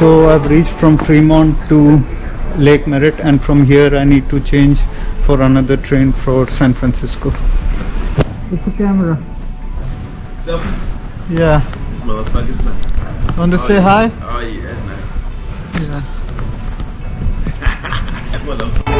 So I've reached from Fremont to Lake Merritt, and from here I need to change for another train for San Francisco. It's a camera. Selfie? Yeah. This motherfucker's man. Want to say hi? Oh yeah, that's nice. Yeah. That motherfucker.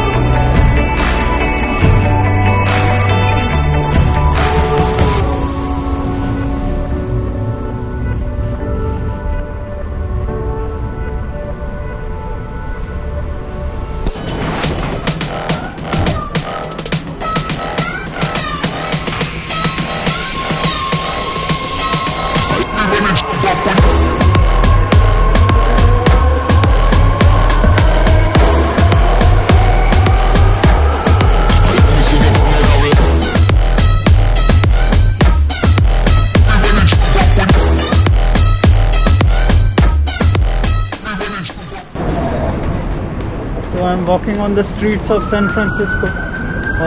So I'm walking on the streets of San Francisco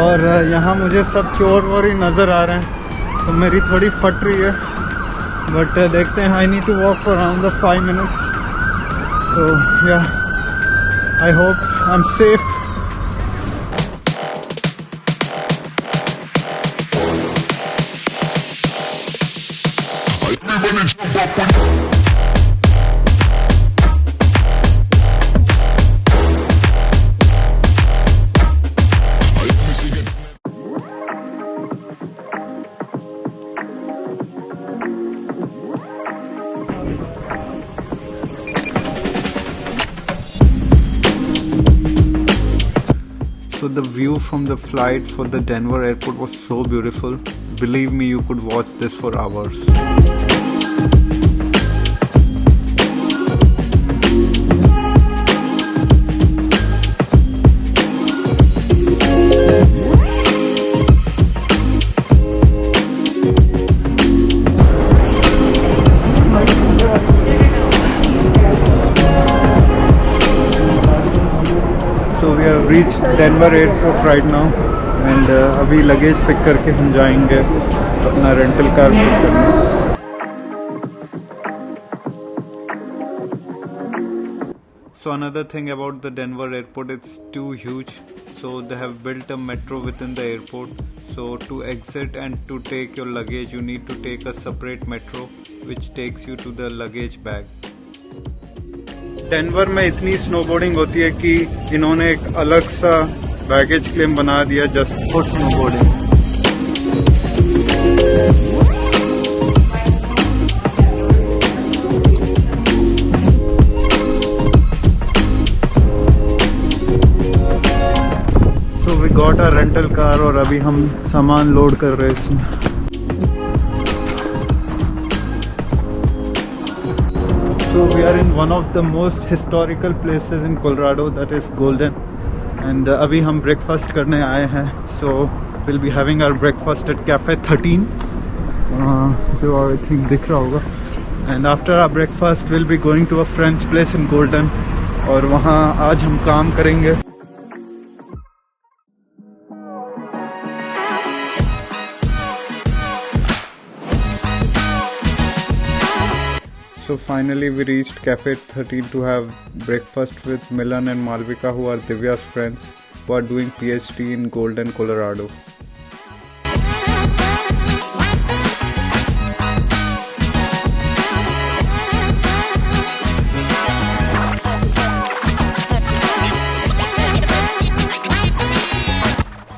और यहाँ मुझे सब चोर वोर ही नज़र आ रहे हैं, तो मेरी थोड़ी फट रही है, बट देखते हैं. I need to walk for around 5 minutes, so yeah, I hope I'm safe. So the view from the flight for the Denver airport was so beautiful. Believe me, you could watch this for hours. So we have reached Denver airport right now, and अभी luggage pick करके हम जाएंगे अपना rental car pick करने. So another thing about the Denver airport, it's too huge, so they have built a metro within the airport. So to exit and to take your luggage, you need to take a separate metro which takes you to the luggage bag. Denver में इतनी snowboarding होती है कि इन्होंने एक अलग सा baggage claim बना दिया just for snowboarding. So we got a rental car और अभी हम सामान लोड कर रहे हैं इसमें. So we are in one of the most historical places in Colorado, that is Golden, and अभी हम breakfast करने आए हैं. So we'll be having our breakfast at Cafe 13, जो I think दिख रहा होगा. And after our breakfast we'll be going to a friend's place in Golden, और वहाँ आज हम काम करेंगे. So finally we reached Cafe 13 to have breakfast with Milan and Malvika, who are Divya's friends, who are doing PhD in Golden, Colorado.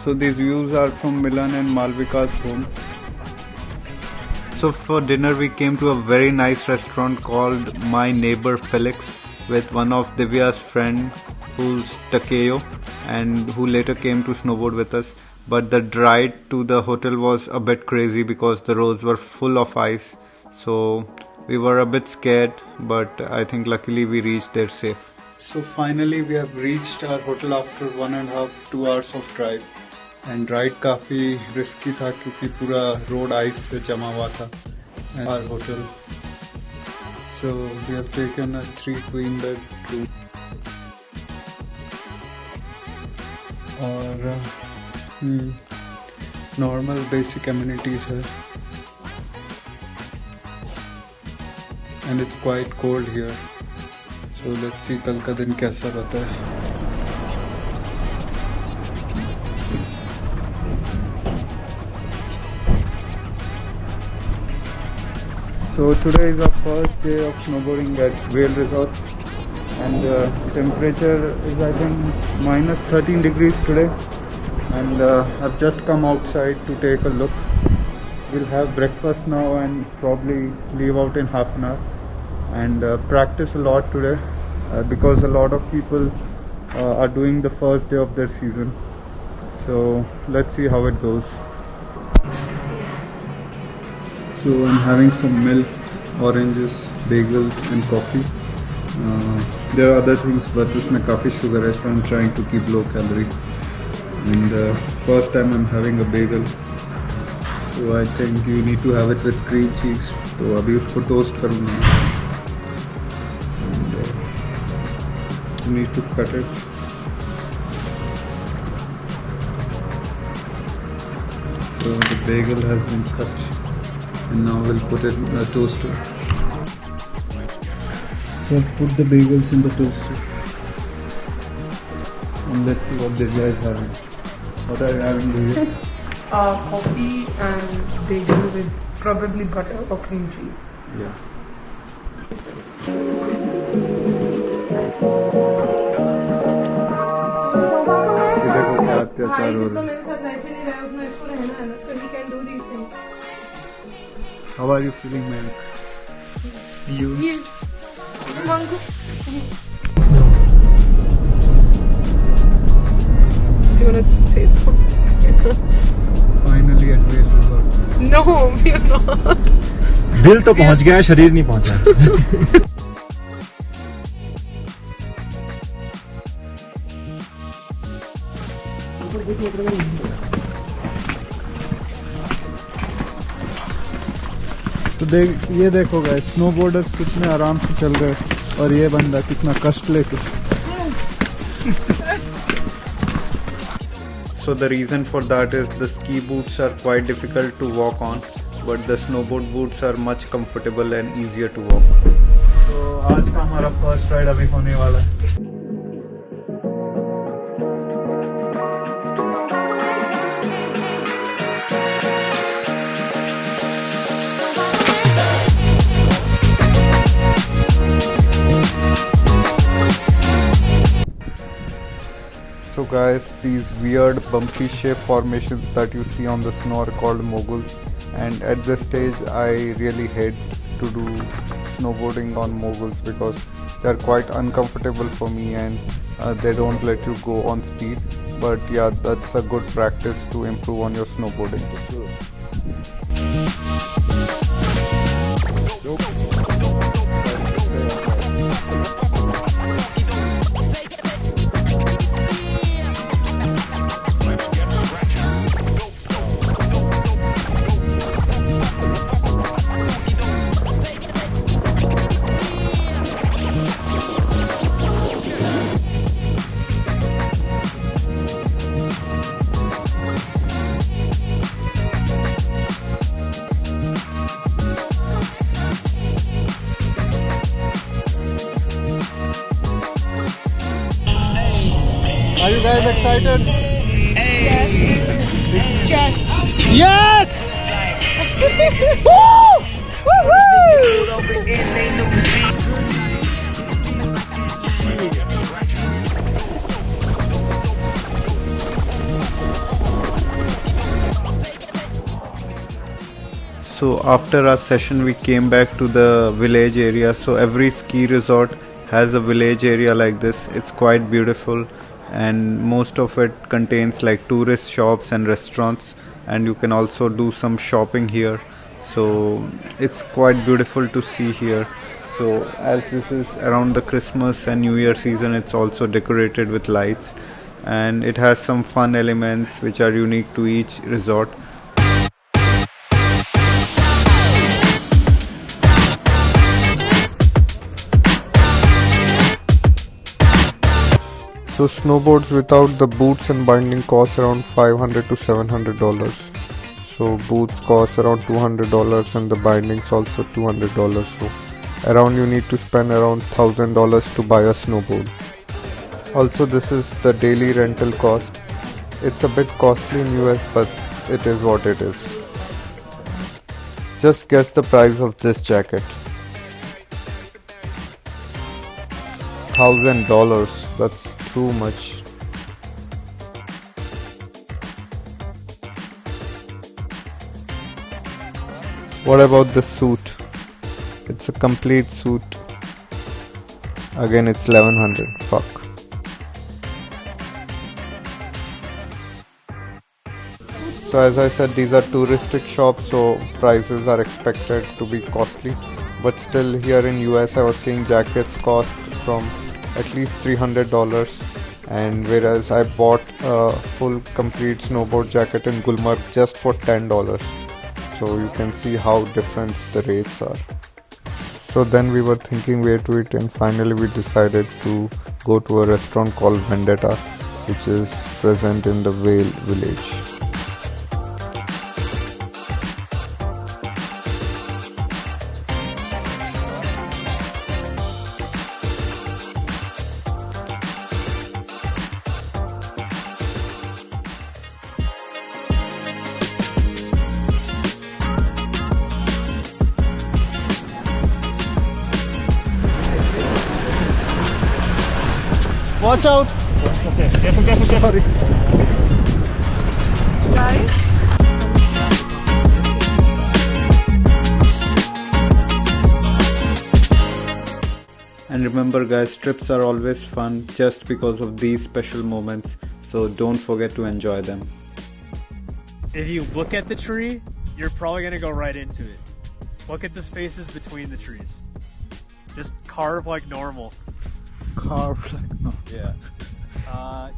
So these views are from Milan and Malvika's home. So for dinner we came to a very nice restaurant called My Neighbor Felix with one of Divya's friend who's Takeo and who later came to snowboard with us. But the ride to the hotel was a bit crazy because the roads were full of ice. So we were a bit scared, but I think luckily we reached there safe. So finally we have reached our hotel after 1.5-2 hours of drive. And ride काफ़ी risky था क्योंकि पूरा road ice से जमा हुआ था. Our hotel, so we have taken a 3 queen bed room और normal basic amenities है. And it's quite cold here, So let's see कल का दिन कैसा रहता है. So today is our first day of snowboarding at Vail Resort, and the temperature is I think minus 13 degrees today, and I've just come outside to take a look. We'll have breakfast now and probably leave out in half an hour and practice a lot today because a lot of people are doing the first day of their season. So let's see how it goes. So I'm having some milk, oranges, bagel and coffee. There are other things but उसमें काफ़ी sugar है, so I'm trying to keep low calorie. And first time I'm having a bagel. So I think you need to have it with cream cheese. तो अभी उसको toast करूँगा. And you need to cut it. So the bagel has been cut. And now we'll put it in the toaster. So I've put the bagels in the toaster. And let's see what Divya is having. What are you having, Divya? Coffee and bagel with probably butter or cream cheese. Yeah. देखो क्या अत्याचार हो रहा है. मेरे साथ life में नहीं रहा उसने इसको रहना है ना, so he can do these things. How are you feeling, Malik? Used. Mango. Do you want to say something? Finally at Vail Resort. No, we are not. दिल तो पहुंच गया, शरीर नहीं पहुंचा. तो ये देखो गाइस, स्नोबोर्डर्स कितने आराम से चल रहे हैं और ये बंदा कितना कष्ट लेके. So the reason for that is the ski boots are quite difficult to walk on, but the snowboard boots are much comfortable and easier to walk. तो आज का हमारा फर्स्ट राइड अभी होने वाला है. So guys, these weird bumpy shape formations that you see on the snow are called moguls, and at this stage I really hate to do snowboarding on moguls because they are quite uncomfortable for me and they don't let you go on speed, but yeah, that's a good practice to improve on your snowboarding. Are you guys excited? Yes. Yes. Yes! So after our session we came back to the village area. So every ski resort has a village area like this. It's quite beautiful and most of it contains like tourist shops and restaurants, and you can also do some shopping here. So it's quite beautiful to see here. So as this is around the Christmas and New Year season, it's also decorated with lights and it has some fun elements which are unique to each resort. So snowboards without the boots and binding cost around $500 to $700. So boots cost around $200 and the bindings also $200. So Around you need to spend around $1,000 to buy a snowboard. Also, this is the daily rental cost. It's a bit costly in US, but it is what it is. Just guess the price of this jacket. $1,000. That's too much. What about the suit? It's a complete suit. Again, it's $1,100. Fuck. So as I said, these are touristic shops, so prices are expected to be costly. But still, here in US, I was seeing jackets cost from at least $300, and whereas I bought a full complete snowboard jacket in Gulmarg just for $10. So you can see how different the rates are. So then we were thinking where to eat, and finally we decided to go to a restaurant called Vendetta, which is present in the Vail village. Watch out! Okay, careful. Sorry. Guys, And remember guys, trips are always fun just because of these special moments, so don't forget to enjoy them. If you look at the tree, you're probably going to go right into it. Look at the spaces between the trees. Just carve like normal. Carved like no. Yeah.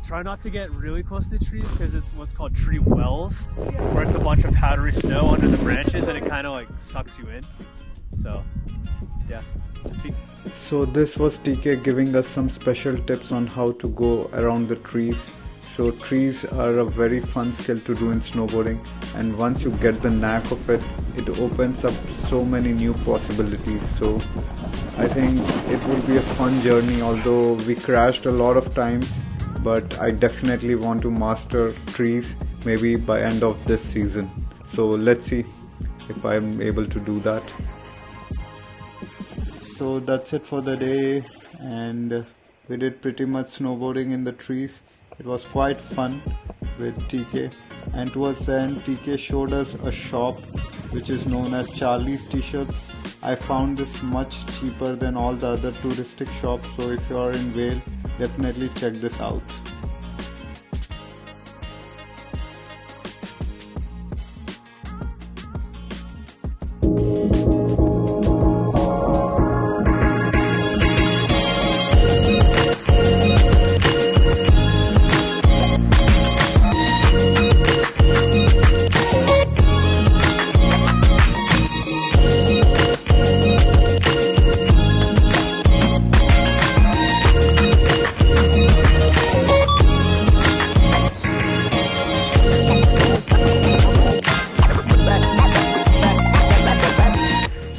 Try not to get really close to the trees because it's what's called tree wells, where it's a bunch of powdery snow under the branches and it kind of like sucks you in. So, yeah. Just be. So this was TK giving us some special tips on how to go around the trees. So trees are a very fun skill to do in snowboarding, and once you get the knack of it, it opens up so many new possibilities. So I think it will be a fun journey, although we crashed a lot of times, but I definitely want to master trees maybe by end of this season. So let's see if I'm able to do that. So that's it for the day, and we did pretty much snowboarding in the trees. It was quite fun with TK, and towards the end TK showed us a shop which is known as Charlie's T-shirts. I found this much cheaper than all the other touristic shops, so if you are in Vail, definitely check this out.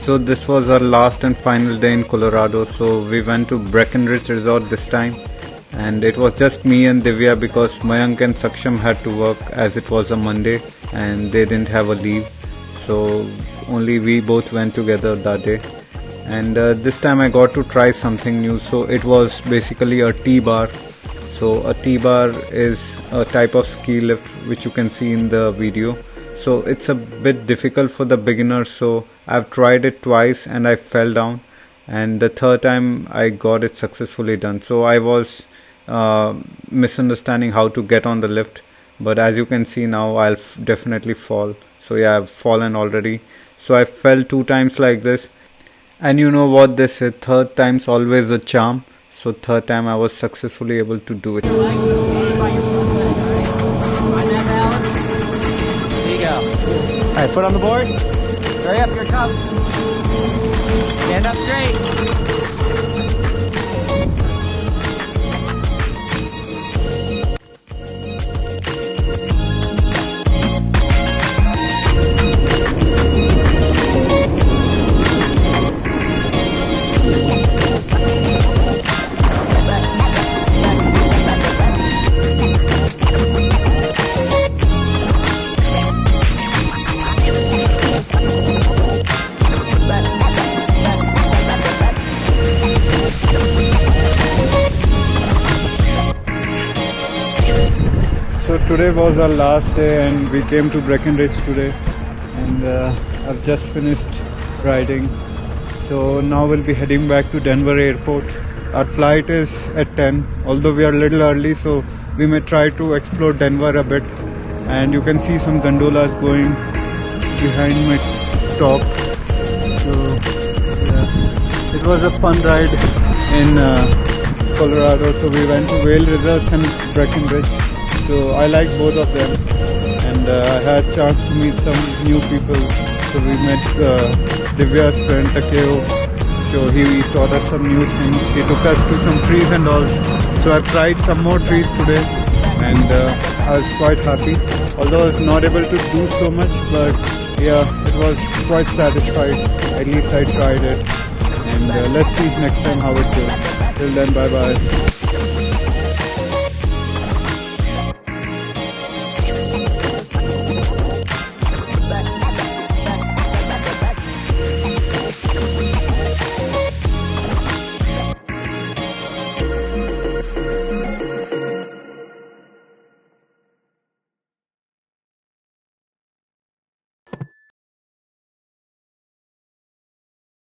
So this was our last and final day in Colorado. So we went to Breckenridge Resort this time, and it was just me and Divya because Mayank and Saksham had to work as it was a Monday and they didn't have a leave. So only we both went together that day. And this time I got to try something new. So it was basically a T-bar. So a T-bar is a type of ski lift which you can see in the video. So it's a bit difficult for the beginners, so I've tried it twice and I fell down, and the third time I got it successfully done. So I was misunderstanding how to get on the lift, but as you can see now I'll definitely fall. So yeah, I've fallen already. So I fell 2 times like this, and you know what they say, third time's always a charm. So third time I was successfully able to do it. Alright, foot on the board. Hurry up, here it comes. Stand up straight. today was our last day and we came to Breckenridge today, and I've just finished riding. So now we'll be heading back to Denver airport. Our flight is at 10, although we are a little early, so we may try to explore Denver a bit. And you can see some gondolas going behind my top. So yeah, it was a fun ride in Colorado. So we went to Vail Resort and Breckenridge. So I like both of them, and I had a chance to meet some new people. So we met Divya's friend Takeo. So he taught us some new things. He took us to some trees and all. So I've tried some more trees today, and I was quite happy. Although I was not able to do so much, but yeah, it was quite satisfied. At least I tried it, and let's see next time how it goes. Till then, bye bye.